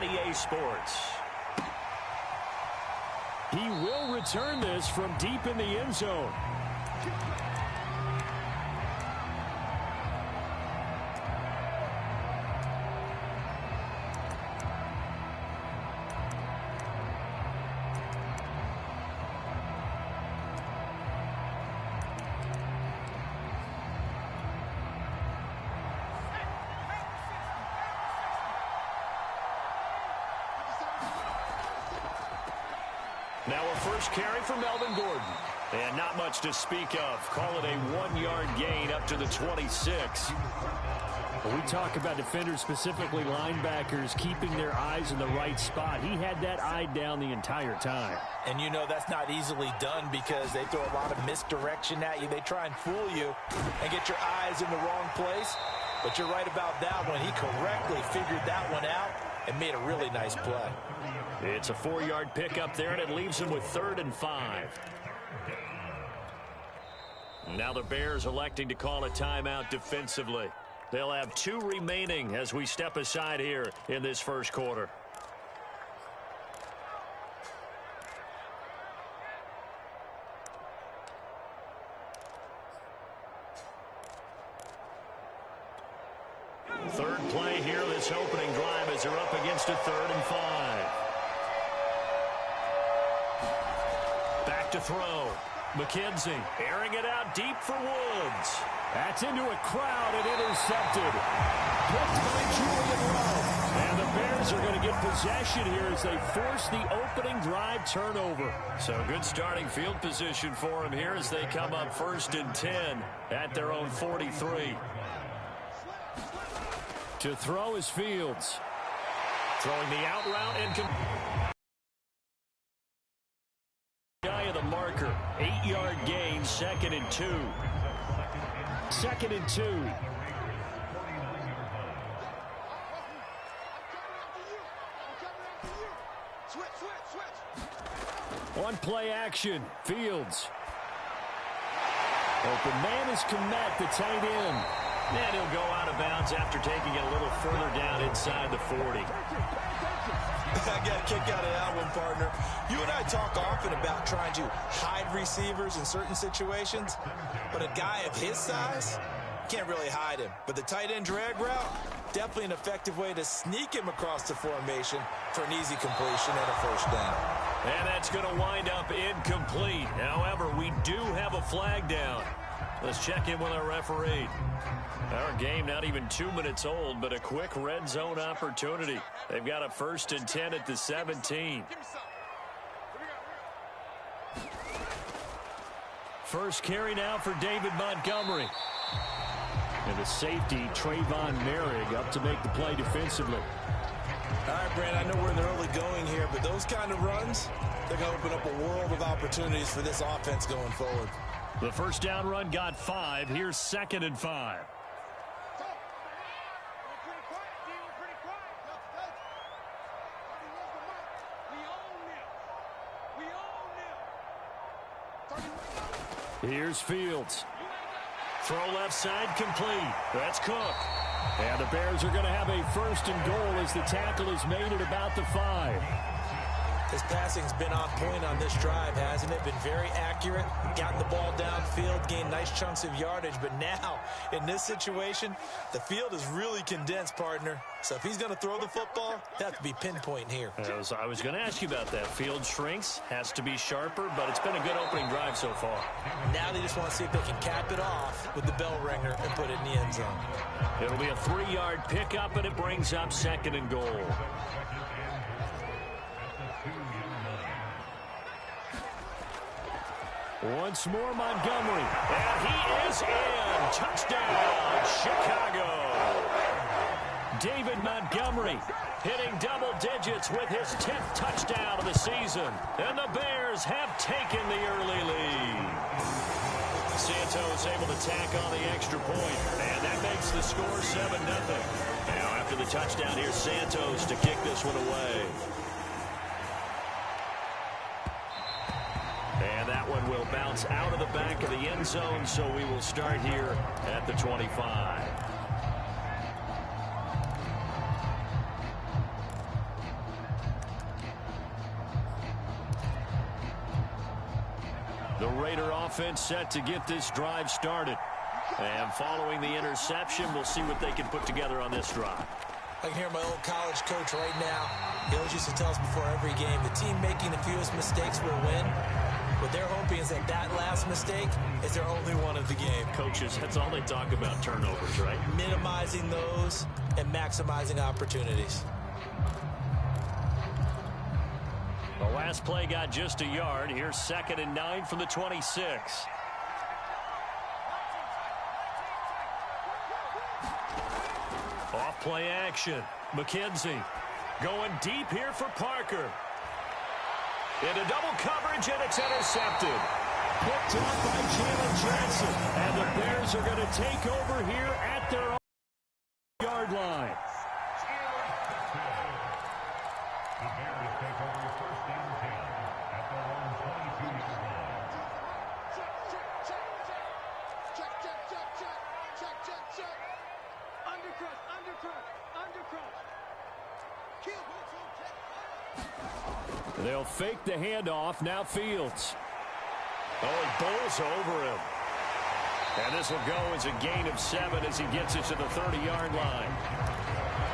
EA Sports. He will return this from deep in the end zone. Now a first carry for Melvin Gordon. And not much to speak of. Call it a 1-yard gain up to the 26. When we talk about defenders, specifically linebackers, keeping their eyes in the right spot, he had that eye down the entire time. And you know that's not easily done because they throw a lot of misdirection at you. They try and fool you and get your eyes in the wrong place. But you're right about that one. He correctly figured that one out and made a really nice play. It's a 4-yard pickup there, and it leaves him with 3rd and 5. Now the Bears electing to call a timeout defensively. They'll have 2 remaining as we step aside here in this first quarter. Third play here, this opening drive as they're up against a 3rd and 5. Back to throw. McKenzie airing it out deep for Woods. That's into a crowd and intercepted. Picked by Julian Rowe. And the Bears are going to get possession here as they force the opening drive turnover. So good starting field position for him here as they come up 1st and 10 at their own 43. To throw is Fields. Throwing the out route and guy of the marker. 8-yard gain, 2nd and 2. 2nd and 2. On play action, Fields. Open man is Komet, the tight end. And he'll go out of bounds after taking it a little further down inside the 40. I got a kick out of that one, partner. You and I talk often about trying to hide receivers in certain situations, but a guy of his size can't really hide him. But the tight end drag route, definitely an effective way to sneak him across the formation for an easy completion and a first down. And that's going to wind up incomplete. However, we do have a flag down. Let's check in with our referee. Our game not even 2 minutes old, but a quick red zone opportunity. They've got a 1st and 10 at the 17. First carry now for David Montgomery. And the safety, Trayvon Merrick, up to make the play defensively. All right, Brandon, I know we're in the early going here, but those kind of runs, they're going to open up a world of opportunities for this offense going forward. The first down run got 5. Here's 2nd and 5. Here's Fields. Throw left side complete. That's Cook. And the Bears are going to have a 1st and goal as the tackle is made at about the 5. His passing's been on point on this drive, hasn't it? Been very accurate, gotten the ball downfield, gained nice chunks of yardage. But now, in this situation, the field is really condensed, partner. So if he's going to throw the football, they have to be pinpoint here. I was going to ask you about that. Field shrinks, has to be sharper, but it's been a good opening drive so far. Now they just want to see if they can cap it off with the bell ringer and put it in the end zone. It'll be a 3-yard pickup, and it brings up 2nd and goal. Once more, Montgomery. And he is in. Touchdown, Chicago. David Montgomery hitting double digits with his 10th touchdown of the season. And the Bears have taken the early lead. Santos able to tack on the extra point. And that makes the score 7-0. Now after the touchdown, here's Santos to kick this one away. And that one will bounce out of the back of the end zone, so we will start here at the 25. The Raider offense set to get this drive started. And following the interception, we'll see what they can put together on this drive. I can hear my old college coach right now. He always used to tell us before every game, the team making the fewest mistakes will win. What they're hoping is that that last mistake is their only one of the game. Coaches, that's all they talk about, turnovers, right? Minimizing those and maximizing opportunities. The last play got just a yard. Here's 2nd and 9 from the 26. Off play action. McKenzie going deep here for Parker. Into double coverage, and it's intercepted. Picked up by Jalen Johnson. And the Bears are going to take over here at their own yard line. They'll fake the handoff. Now Fields. Oh, he bowls over him. And this will go as a gain of 7 as he gets it to the 30-yard line.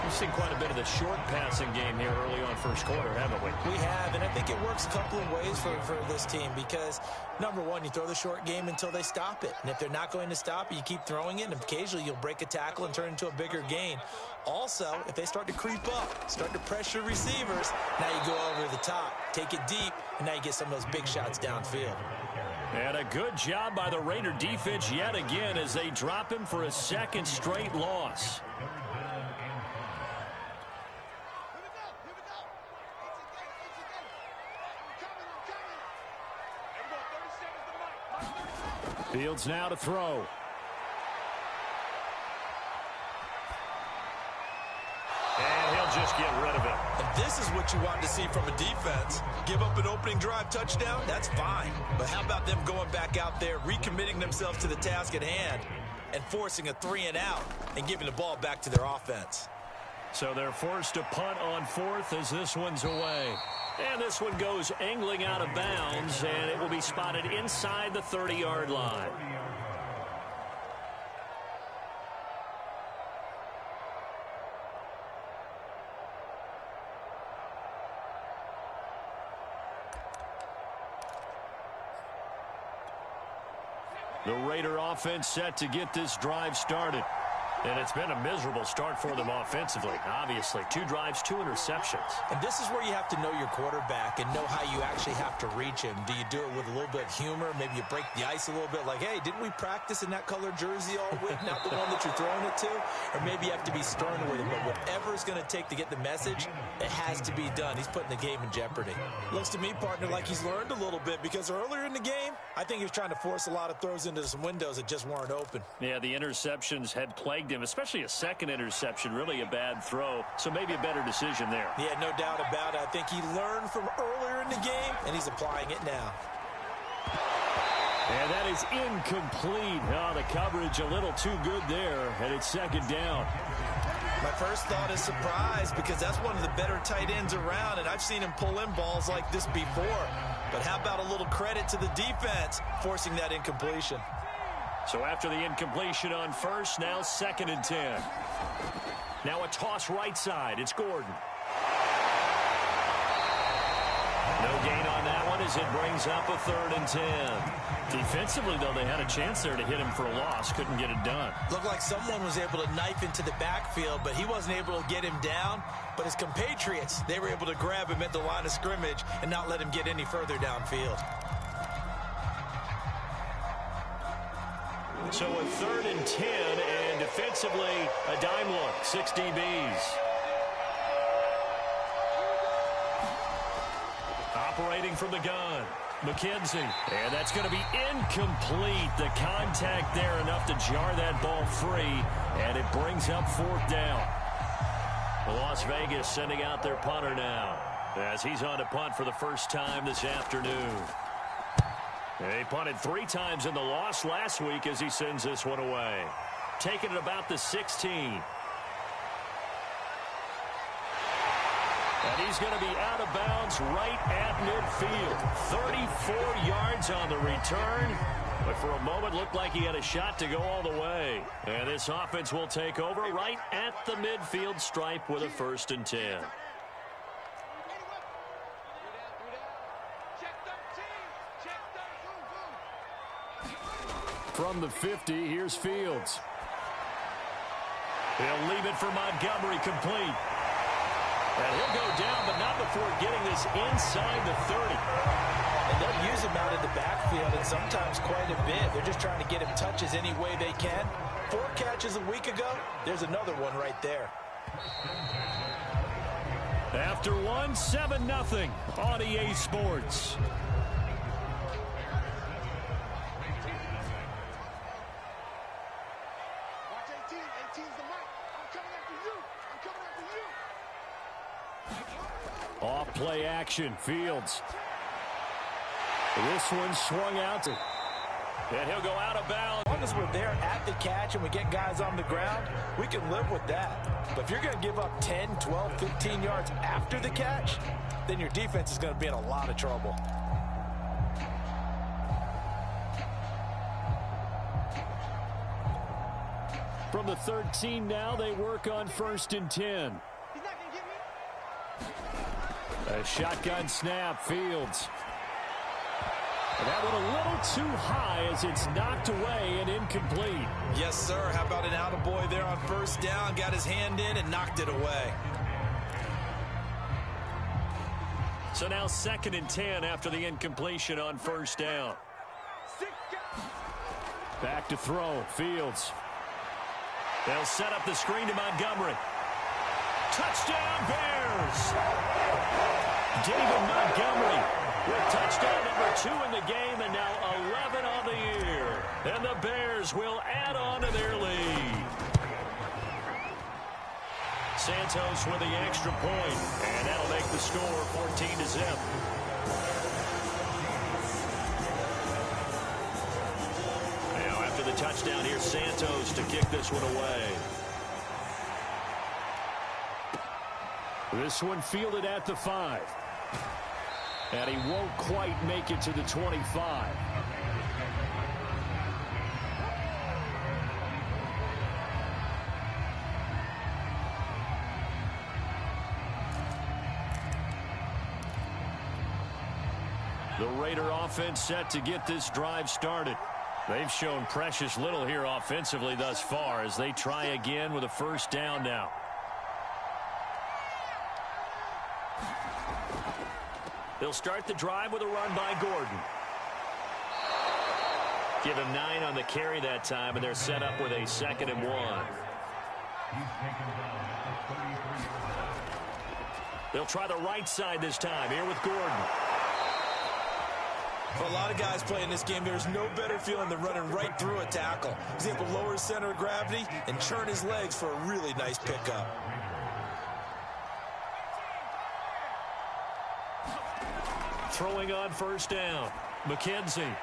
We've seen quite a bit of the short passing game here early on first quarter, haven't we? We have, and I think it works a couple of ways for this team because, number one, you throw the short game until they stop it. And if they're not going to stop it, you keep throwing it, and occasionally you'll break a tackle and turn it into a bigger gain. Also, if they start to creep up, start to pressure receivers, now you go over the top, take it deep, and now you get some of those big shots downfield. And a good job by the Raider defense yet again as they drop him for a second straight loss. Fields now to throw. And he'll just get rid of it. And this is what you want to see from a defense. Give up an opening drive touchdown, that's fine. But how about them going back out there, recommitting themselves to the task at hand, and forcing a 3-and-out and giving the ball back to their offense. So they're forced to punt on 4th as this one's away. And this one goes angling out of bounds, and it will be spotted inside the 30-yard line. The Raider offense set to get this drive started. And it's been a miserable start for them offensively, obviously. 2 drives, 2 interceptions. And this is where you have to know your quarterback and know how you actually have to reach him. Do you do it with a little bit of humor? Maybe you break the ice a little bit like, hey, didn't we practice in that color jersey all week, not the one that you're throwing it to? Or maybe you have to be stern with him. But whatever it's going to take to get the message, it has to be done. He's putting the game in jeopardy. Looks to me, partner, like he's learned a little bit because earlier in the game, I think he was trying to force a lot of throws into some windows that just weren't open. Yeah, the interceptions had plagued him, especially a second interception, really a bad throw. So maybe a better decision there. Yeah, no doubt about it. I think he learned from earlier in the game, and he's applying it now. And that is incomplete. Oh, the coverage a little too good there, and it's 2nd down. My first thought is surprise because that's one of the better tight ends around, and I've seen him pull in balls like this before. But how about a little credit to the defense forcing that incompletion? So after the incompletion on 1st, now 2nd and 10. Now a toss right side. It's Gordon. No gain on that one as it brings up a 3rd and 10. Defensively, though, they had a chance there to hit him for a loss. Couldn't get it done. Looked like someone was able to knife into the backfield, but he wasn't able to get him down. But his compatriots, they were able to grab him at the line of scrimmage and not let him get any further downfield. So a 3rd and 10, and defensively, a dime look, 6 DBs. Operating from the gun, McKenzie. And that's going to be incomplete. The contact there enough to jar that ball free, and it brings up 4th down. Las Vegas sending out their punter now as he's on to punt for the first time this afternoon. He punted 3 times in the loss last week as he sends this one away. Taking it about the 16. And he's going to be out of bounds right at midfield. 34 yards on the return. But for a moment, looked like he had a shot to go all the way. And this offense will take over right at the midfield stripe with a 1st and 10. From the 50, here's Fields. He'll leave it for Montgomery, complete. And he'll go down, but not before getting this inside the 30. And they'll use him out in the backfield, and sometimes quite a bit. They're just trying to get him touches any way they can. 4 catches a week ago. There's another one right there. After one, 7-0 on EA Sports. Off play action, Fields. This one swung out. And he'll go out of bounds. As long as we're there at the catch and we get guys on the ground, we can live with that. But if you're going to give up 10, 12, 15 yards after the catch, then your defense is going to be in a lot of trouble. From the 13 now, they work on 1st and 10. A shotgun snap, Fields. And that one a little too high as it's knocked away and incomplete. Yes, sir. How about an attaboy there on 1st down? Got his hand in and knocked it away. So now 2nd and 10 after the incompletion on 1st down. Back to throw, Fields. They'll set up the screen to Montgomery. Touchdown, Bears! David Montgomery with touchdown number 2 in the game, and now 11 on the year. And the Bears will add on to their lead. Santos with the extra point, and that'll make the score 14-0. Now after the touchdown, here's Santos to kick this one away. This one fielded at the 5. And he won't quite make it to the 25. The Raider offense set to get this drive started. They've shown precious little here offensively thus far as they try again with a 1st down now. They'll start the drive with a run by Gordon. Give him 9 on the carry that time, and they're set up with a 2nd and 1. They'll try the right side this time, here with Gordon. For a lot of guys playing this game, there's no better feeling than running right through a tackle. He's able to lower his center of gravity and churn his legs for a really nice pickup. Throwing on 1st down. McKenzie.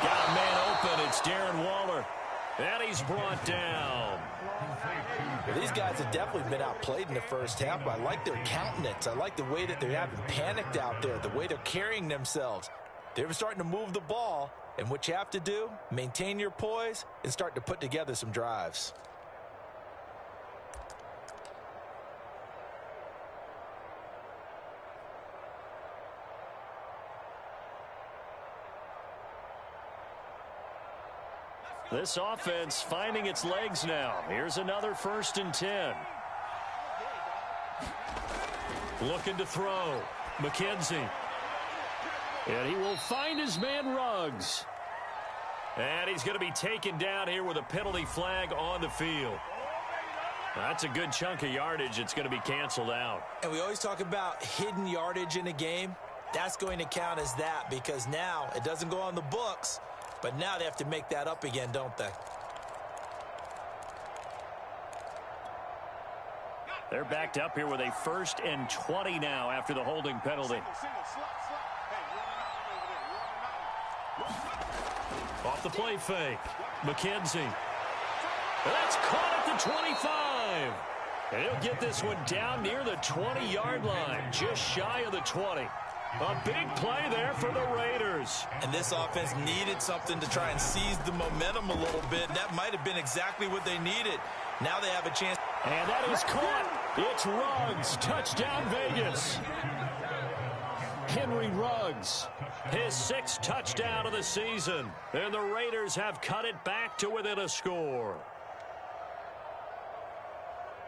Got a man open. It's Darren Waller. And he's brought down. Well, these guys have definitely been outplayed in the 1st half, but I like their countenance. I like the way that they haven't panicked out there, the way they're carrying themselves. They're starting to move the ball, and what you have to do, maintain your poise and start to put together some drives. This offense finding its legs now. Here's another 1st and 10. Looking to throw. McKenzie. And he will find his man Ruggs. And he's going to be taken down here with a penalty flag on the field. That's a good chunk of yardage. It's going to be canceled out. And we always talk about hidden yardage in a game. That's going to count as that because now it doesn't go on the books. But now they have to make that up again, don't they? They're backed up here with a 1st and 20 now after the holding penalty. Off the play fake. McKenzie. That's caught at the 25. And he'll get this one down near the 20-yard line, just shy of the 20. A big play there for the Raiders. And this offense needed something to try and seize the momentum a little bit. That might have been exactly what they needed. Now they have a chance. And that is caught. It's Ruggs. Touchdown, Vegas. Henry Ruggs. His 6th touchdown of the season. And the Raiders have cut it back to within a score.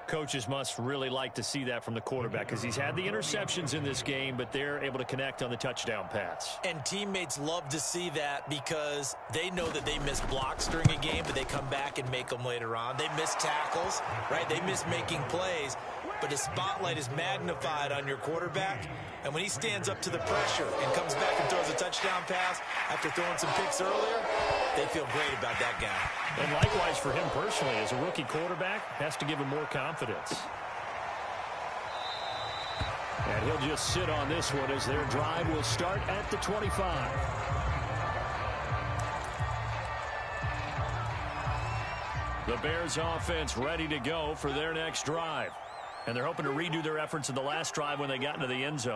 Coaches must really like to see that from the quarterback because he's had the interceptions in this game, but they're able to connect on the touchdown pass. And teammates love to see that because they know that they miss blocks during a game, but they come back and make them later on. They miss tackles, right? They miss making plays, but the spotlight is magnified on your quarterback. And when he stands up to the pressure and comes back and throws a touchdown pass after throwing some picks earlier, they feel great about that guy. And likewise for him personally, as a rookie quarterback, has to give him more confidence. And he'll just sit on this one as their drive will start at the 25. The Bears offense ready to go for their next drive. And they're hoping to redo their efforts in the last drive when they got into the end zone.